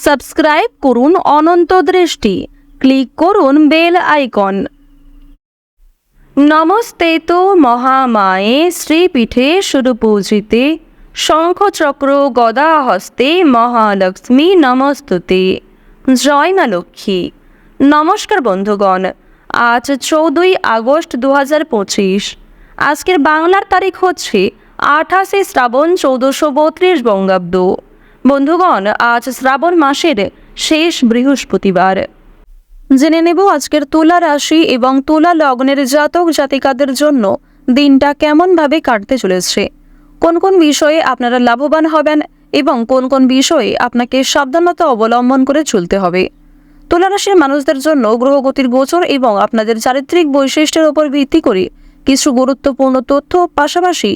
Subscribe করুন অনন্ত দৃষ্টি, click করুন বেল আইকন। নমস্তে তো মহামায়ে শ্রীপীঠে সুরপূজিতে, শঙ্খচক্র গদা হস্তে মহালক্ষ্মী নমস্তুতে। জয় মা লক্ষ্মী। নমস্কার বন্ধুগণ, আজ 14ই আগস্ট 2025। আজকের বাংলার তারিখ হচ্ছে 28শে শ্রাবণ 1432 বঙ্গাব্দ। বন্ধুগণ, আজ শ্রাবণ মাসের শেষ বৃহস্পতিবার। জেনে নেব আজকের তুলা রাশি এবং তুলা লগ্নের জাতক জাতিকাদের জন্য দিনটা কেমনভাবে কাটতে চলেছে, কোন কোন বিষয়ে আপনারা লাভবান হবেন এবং কোন কোন বিষয়ে আপনাকে সাবধানতা অবলম্বন করে চলতে হবে। তুলা রাশির মানুষদের জন্য গ্রহগতির গোচর এবং আপনাদের চারিত্রিক বৈশিষ্ট্যের উপর ভিত্তি করে কিছু গুরুত্বপূর্ণ তথ্য, পাশাপাশি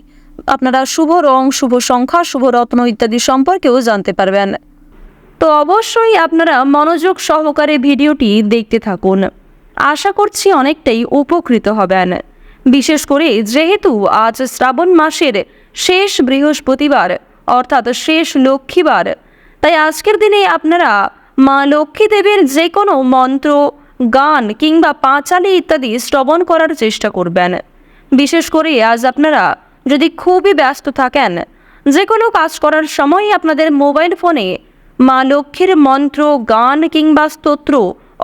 আপনারা শুভ রং, শুভ সংখ্যা, শুভ রত্ন ইত্যাদি সম্পর্কেও জানতে পারবেন। তো অবশ্যই আপনারা মনোযোগ সহকারে ভিডিওটি দেখতে থাকুন। আশা করছি অনেকটাই উপকৃত হবেন। বিশেষ করে যেহেতু আজ শ্রাবণ মাসের শেষ বৃহস্পতিবার অর্থাৎ শেষ লক্ষ্মীবার, তাই আজকের দিনে আপনারা মা লক্ষ্মী দেবীর যে কোনো মন্ত্র, গান কিংবা পাঁচালি ইত্যাদি শ্রবণ করার চেষ্টা করবেন। বিশেষ করে আজ আপনারা যদি খুবই ব্যস্ত থাকেন, যে কোনো কাজ করার সময় আপনাদের মোবাইল ফোনে মা লক্ষ্মীর মন্ত্র, গান কিংবা স্তোত্র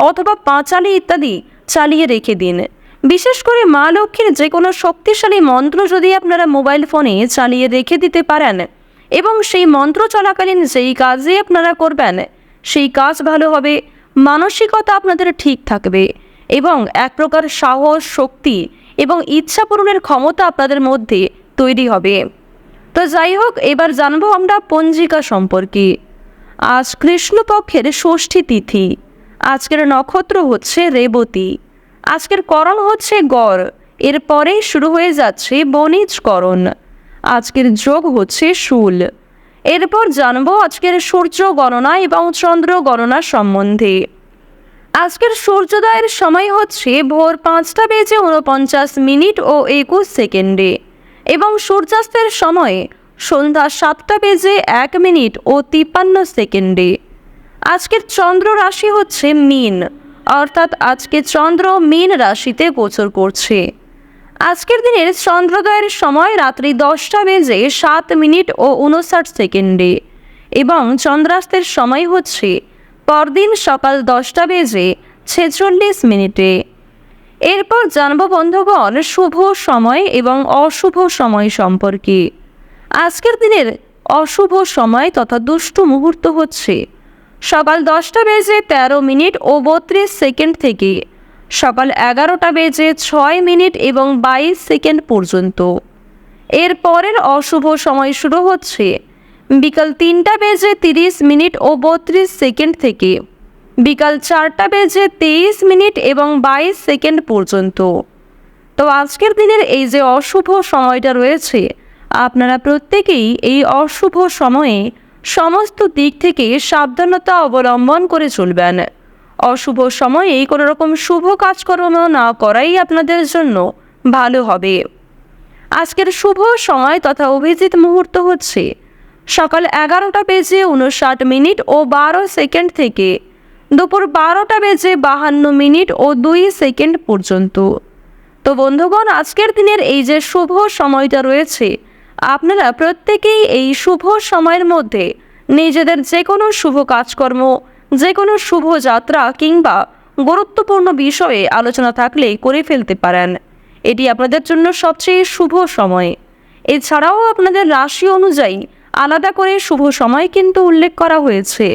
অথবা পাঁচালি ইত্যাদি চালিয়ে রেখে দিন। বিশেষ করে মা লক্ষ্মীর যে কোনো শক্তিশালী মন্ত্র যদি আপনারা মোবাইল ফোনে চালিয়ে রেখে দিতে পারেন এবং সেই মন্ত্র চলাকালীন যেই কাজে আপনারা করবেন সেই কাজ ভালো হবে, মানসিকতা আপনাদের ঠিক থাকবে এবং এক প্রকার সাহস, শক্তি এবং ইচ্ছা পূরণের ক্ষমতা আপনাদের মধ্যে তৈরি হবে। তো যাই হোক, এবার জানবো আমরা পঞ্জিকা সম্পর্কে। আজ কৃষ্ণপক্ষের ষষ্ঠী তিথি। আজকের নক্ষত্র হচ্ছে রেবতী। আজকের করণ হচ্ছে গড়। এরপরেই শুরু হয়ে যাচ্ছে বণিজ করণ। আজকের যোগ হচ্ছে শূল। এরপর জানবো আজকের সূর্য গণনা এবং চন্দ্র গণনা সম্বন্ধে। আজকের সূর্যোদয়ের সময় হচ্ছে ভোর 5টা বেজে 49 মিনিট ও 21 সেকেন্ডে এবং সূর্যাস্তের সময় সন্ধ্যা 7টা বেজে 1 মিনিট ও 53 সেকেন্ডে। আজকের চন্দ্র রাশি হচ্ছে মীন, অর্থাৎ আজকে চন্দ্র মীন রাশিতে গোচর করছে। আজকের দিনের চন্দ্রোদয়ের সময় রাত্রি 10টা বেজে 7 মিনিট ও 59 সেকেন্ডে এবং চন্দ্রাস্তের সময় হচ্ছে পরদিন সকাল 10টা বেজে 46 মিনিটে। এরপর জানবো বন্ধুগণ শুভ সময় এবং অশুভ সময় সম্পর্কে। আজকের দিনের অশুভ সময় তথা দুষ্টু মুহূর্ত হচ্ছে সকাল 10টা বেজে 13 মিনিট ও 32 সেকেন্ড থেকে সকাল 11টা বেজে 6 মিনিট এবং 22 সেকেন্ড পর্যন্ত। এর পরের অশুভ সময় শুরু হচ্ছে বিকাল 3টা বেজে 30 মিনিট ও 32 সেকেন্ড থেকে বিকাল 4টা বেজে 23 মিনিট এবং 22 সেকেন্ড পর্যন্ত। তো আজকের দিনের এই যে অশুভ সময়টা রয়েছে, আপনারা প্রত্যেকেই এই অশুভ সময়ে সমস্ত দিক থেকে সাবধানতা অবলম্বন করে চলবেন। অশুভ সময়ে কোনো রকম শুভ কাজকর্ম না করাই আপনাদের জন্য ভালো হবে। আজকের শুভ সময় তথা অভিজিৎ মুহূর্ত হচ্ছে সকাল 11টা বেজে 59 মিনিট ও 12 সেকেন্ড থেকে দুপুর 12টা বেজে 52 মিনিট ও 2 সেকেন্ড পর্যন্ত। তো বন্ধুগণ, আজকের দিনের এই যে শুভ সময়টা রয়েছে, আপনারা প্রত্যেকেই এই শুভ সময়ের মধ্যে নিজেদের যে কোনো শুভ কাজকর্ম, যে কোনো শুভ যাত্রা কিংবা গুরুত্বপূর্ণ বিষয়ে আলোচনা থাকলে করে ফেলতে পারেন। এটি আপনাদের জন্য সবচেয়ে শুভ সময়। এছাড়াও আপনাদের রাশি অনুযায়ী আলাদা করে শুভ সময় কিন্তু উল্লেখ করা হয়েছে।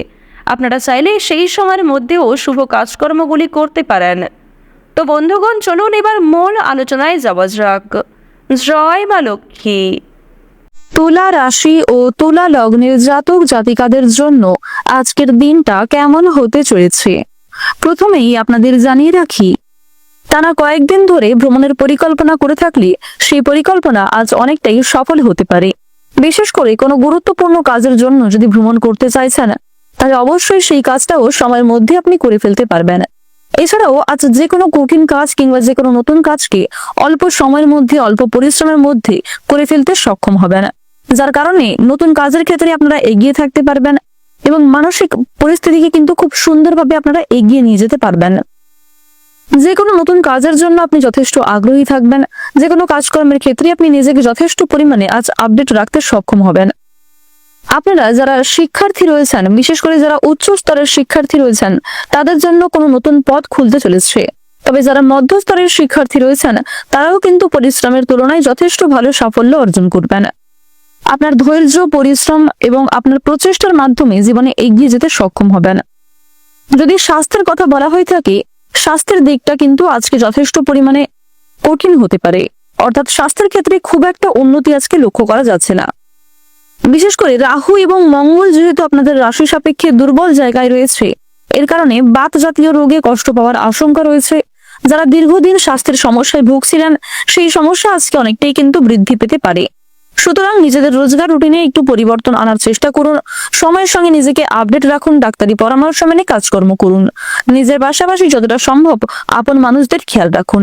আপনারা চাইলে সেই সময়ের মধ্যেও শুভ কাজকর্মগুলি করতে পারেন। তো বন্ধুগণ, চলুন এবার মূল আলোচনায় যাওয়া যাক। জয় মা লক্ষ্মী। তুলা রাশি ও তুলা লগ্নের জাতক জাতিকাদের জন্য আজকের দিনটা কেমন হতে চলেছে প্রথমেই আপনাদের জানিয়ে রাখি, টানা কয়েকদিন ধরে ভ্রমণের পরিকল্পনা করে থাকলে সেই পরিকল্পনা আজ অনেকটাই সফল হতে পারে। বিশেষ করে কোনো গুরুত্বপূর্ণ কাজের জন্য যদি ভ্রমণ করতে চাইছেন, তাহলে অবশ্যই সেই কাজটাও সময়ের মধ্যে আপনি করে ফেলতে পারবেন। এছাড়াও আজ যে কোনো কঠিন কাজ কিংবা যে কোনো নতুন কাজকে অল্প সময়ের মধ্যে, অল্প পরিশ্রমের মধ্যে করে ফেলতে সক্ষম হবেন, যার কারণে নতুন কাজের ক্ষেত্রে আপনারা এগিয়ে থাকতে পারবেন এবং মানসিক পরিস্থিতিকে কিন্তু খুব সুন্দরভাবে আপনারা এগিয়ে নিয়ে যেতে পারবেন। যে কোনো নতুন কাজের জন্য আপনি যথেষ্ট আগ্রহী থাকবেন। যে কোনো কাজকর্মের ক্ষেত্রে আপনি নিজেকে যথেষ্ট পরিমাণে আজ আপডেট রাখতে সক্ষম হবেন। আপনারা যারা শিক্ষার্থী রয়েছেন, বিশেষ করে যারা উচ্চ স্তরের শিক্ষার্থী রয়েছেন, তাদের জন্য কোনো নতুন পথ খুলতে চলেছে। তবে যারা মধ্যস্তরের শিক্ষার্থী রয়েছেন, তারাও কিন্তু পরিশ্রমের তুলনায় যথেষ্ট ভালো সাফল্য অর্জন করবেন। আপনার ধৈর্য, পরিশ্রম এবং আপনার প্রচেষ্টার মাধ্যমে জীবনে এগিয়ে যেতে সক্ষম হবেন। যদি স্বাস্থ্যের কথা বলা হয়ে থাকে, স্বাস্থ্যের দিকটা কিন্তু আজকে যথেষ্ট পরিমাণে কঠিন হতে পারে। অর্থাৎ স্বাস্থ্যের ক্ষেত্রে খুব একটা উন্নতি আজকে লক্ষ্য করা যাচ্ছে না। বিশেষ করে রাহু এবং মঙ্গল যেহেতু আপনাদের রাশি সাপেক্ষে দুর্বল জায়গায় রয়েছে, এর কারণে বাত জাতীয় রোগে কষ্ট পাওয়ার আশঙ্কা রয়েছে। যারা দীর্ঘদিন স্বাস্থ্যের সমস্যায় ভুগছিলেন, সেই সমস্যা আজকে অনেকটাই কিন্তু বৃদ্ধি পেতে পারে। সুতরাং নিজেদের রোজগার রুটিনে একটু পরিবর্তন আনার চেষ্টা করুন। সময়ের সঙ্গে নিজেকে আপডেট রাখুন, ডাক্তারি পরামর্শ মেনে কাজকর্ম করুন। নিজের পাশাপাশি যতটা সম্ভব আপন মানুষদের খেয়াল রাখুন।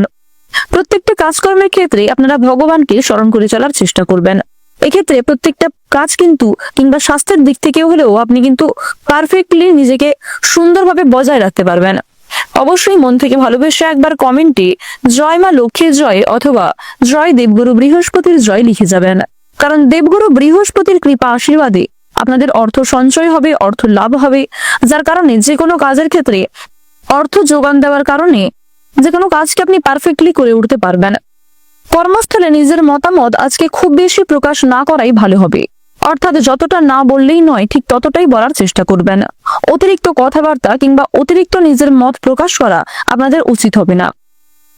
প্রত্যেকটা কাজকর্মের ক্ষেত্রে আপনারা ভগবানকে স্মরণ করে চলার চেষ্টা করবেন। এক্ষেত্রে প্রত্যেকটা কাজ কিন্তু কিংবা স্বাস্থ্যের দিক থেকে হলেও আপনি কিন্তু পারফেক্টলি নিজেকে সুন্দরভাবে বজায় রাখতে পারবেন। অবশ্যই মন থেকে ভালোবেসে একবার কমেন্টে জয় মা লক্ষ্মীর জয় অথবা জয় দেবগুরু বৃহস্পতির জয় লিখে যাবেন। কারণ দেবগুরু বৃহস্পতির কৃপা আশীর্বাদে আপনাদের অর্থ সঞ্চয় হবে, অর্থ লাভ হবে, যার কারণে যে কোনো কাজের ক্ষেত্রে অর্থ যোগান দেওয়ার কারণে যে কোনো কাজকে আপনি পারফেক্টলি করে উঠতে পারবেন। কর্মস্থলে নিজের মতামত আজকে খুব বেশি প্রকাশ না করাই ভালো হবে। অর্থাৎ যতটা না বললেই নয়, ঠিক ততটাই বলার চেষ্টা করবেন। অতিরিক্ত কথাবার্তা কিংবা অতিরিক্ত নিজের মত প্রকাশ করা আপনাদের উচিত হবে না।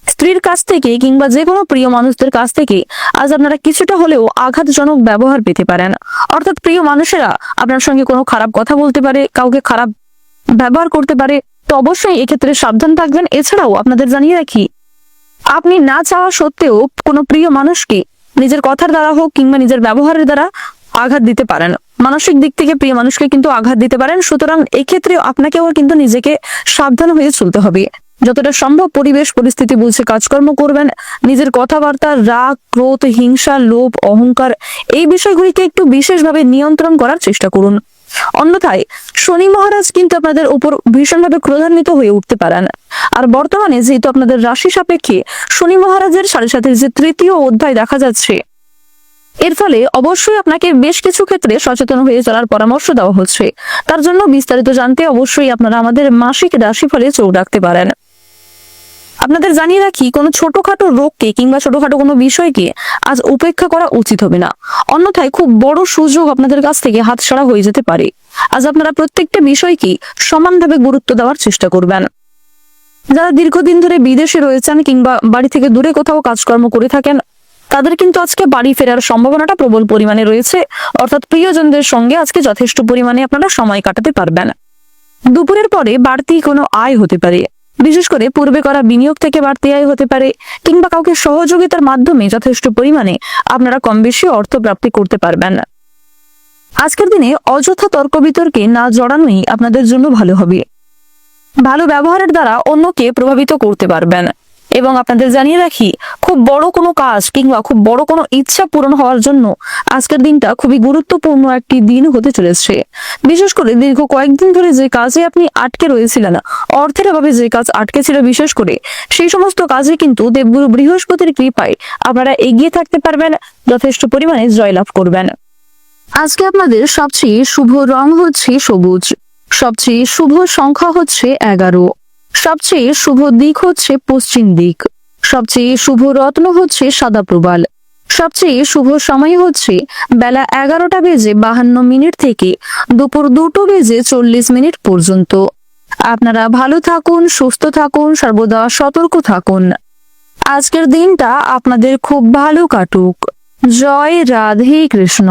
স্ত্রীর কাছ থেকে কিংবা যে কোনো প্রিয় মানুষদের কাছ থেকে আজ আপনারা কিছুটা হলেও আঘাতজনক ব্যবহার পেতে পারেন। অর্থাৎ প্রিয় মানুষেরা আপনার সঙ্গে কোনো খারাপ কথা বলতে পারে, কাউকে খারাপ ব্যবহার করতে পারে। তো অবশ্যই এক্ষেত্রে সাবধান থাকবেন। এছাড়াও আপনাদের জানিয়ে রাখি, আপনি না চাওয়া সত্ত্বেও কোনো প্রিয় মানুষকে নিজের কথার দ্বারা হোক কিংবা নিজের ব্যবহারের দ্বারা আঘাত দিতে পারেন। মানসিক দিক থেকে প্রিয় মানুষকে কিন্তু আঘাত দিতে পারেন। সুতরাং এক্ষেত্রে আপনাকেও কিন্তু নিজেকে সাবধান হয়ে চলতে হবে। যতটা সম্ভব পরিবেশ পরিস্থিতি বুঝে কাজকর্ম করবেন। নিজের কথাবার্তা, রাগ, ক্রোধ, হিংসা, লোভ, অহংকার এই বিষয়গুলিকে একটু বিশেষভাবে নিয়ন্ত্রণ করার চেষ্টা করুন। অন্যথায় শনি মহারাজ কিন্তু আপনাদের উপর ভীষণভাবে ক্রোধান্বিত হয়ে উঠতে পারেন। আর বর্তমানে যেহেতু আপনাদের রাশি সাপেক্ষে শনি মহারাজের 7.5 যে তৃতীয় অধ্যায় দেখা যাচ্ছে, এর ফলে অবশ্যই আপনাকে বেশ কিছু ক্ষেত্রে সচেতন হয়ে চলার পরামর্শ দেওয়া হচ্ছে। তার জন্য বিস্তারিত জানতে অবশ্যই আপনারা আমাদের মাসিক রাশিফলে চোখ রাখতে পারেন। আপনাদের জানিয়ে রাখি, কোনো ছোটখাটো রোগকে কিংবা ছোটখাটো কোনো বিষয়কে আজ উপেক্ষা করা উচিত হবে না। অন্যথায় খুব বড় সুযোগ আপনাদের কাছ থেকে হাতছাড়া হয়ে যেতে পারে। আজ আপনারা প্রত্যেকটা বিষয়কে সমানভাবে গুরুত্ব দেওয়ার চেষ্টা করবেন। যারা দীর্ঘদিন ধরে বিদেশে রয়েছেন কিংবা বাড়ি থেকে দূরে কোথাও কাজকর্ম করে থাকেন, তাদের কিন্তু আজকে বাড়ি ফেরার সম্ভাবনাটা প্রবল পরিমাণে রয়েছে। অর্থাৎ প্রিয়জনদের সঙ্গে আজকে যথেষ্ট পরিমাণে আপনারা সময় কাটাতে পারবেন। দুপুরের পরে বাড়তি কোনো আয় হতে পারে। বিশেষ করে পূর্বে করা বিনিয়োগ থেকে বাড়তি আয় হতে পারে কিংবা কাউকে সহযোগিতার মাধ্যমে যথেষ্ট পরিমাণে আপনারা কম বেশি অর্থ প্রাপ্তি করতে পারবেন। আজকের দিনে অযথা তর্ক বিতর্কে না জড়ানোই আপনাদের জন্য ভালো হবে। ভালো ব্যবহারের দ্বারা অন্যকে প্রভাবিত করতে পারবেন। এবং আপনাদের জানিয়ে রাখি, খুব বড় কোনো কাজ কিংবা খুব বড় কোনো ইচ্ছা পূরণ হওয়ার জন্য আজকের দিনটা খুবই গুরুত্বপূর্ণ একটি দিন হতে চলেছে। বিশেষ করে দীর্ঘ কয়েকদিন ধরে যে কাজে আপনি আটকে রয়েছিলেন, অর্থের অভাবে যে কাজ আটকে ছিল, বিশেষ করে সেই সমস্ত কাজে কিন্তু দেবগুরু বৃহস্পতির কৃপায় আপনারা এগিয়ে থাকতে পারবেন, যথেষ্ট পরিমাণে জয়লাভ করবেন। আজকে আপনাদের সবচেয়ে শুভ রং হচ্ছে সবুজ, সবচেয়ে শুভ সংখ্যা হচ্ছে 11, সবচেয়ে শুভ দিক হচ্ছে পশ্চিম দিক, সবচেয়ে শুভ রত্ন হচ্ছে সাদা প্রবাল, সবচেয়ে শুভ সময় হচ্ছে বেলা 11:52 থেকে দুপুর 2:40 পর্যন্ত। আপনারা ভালো থাকুন, সুস্থ থাকুন, সর্বদা সতর্ক থাকুন। আজকের দিনটা আপনাদের খুব ভালো কাটুক। জয় রাধে কৃষ্ণ।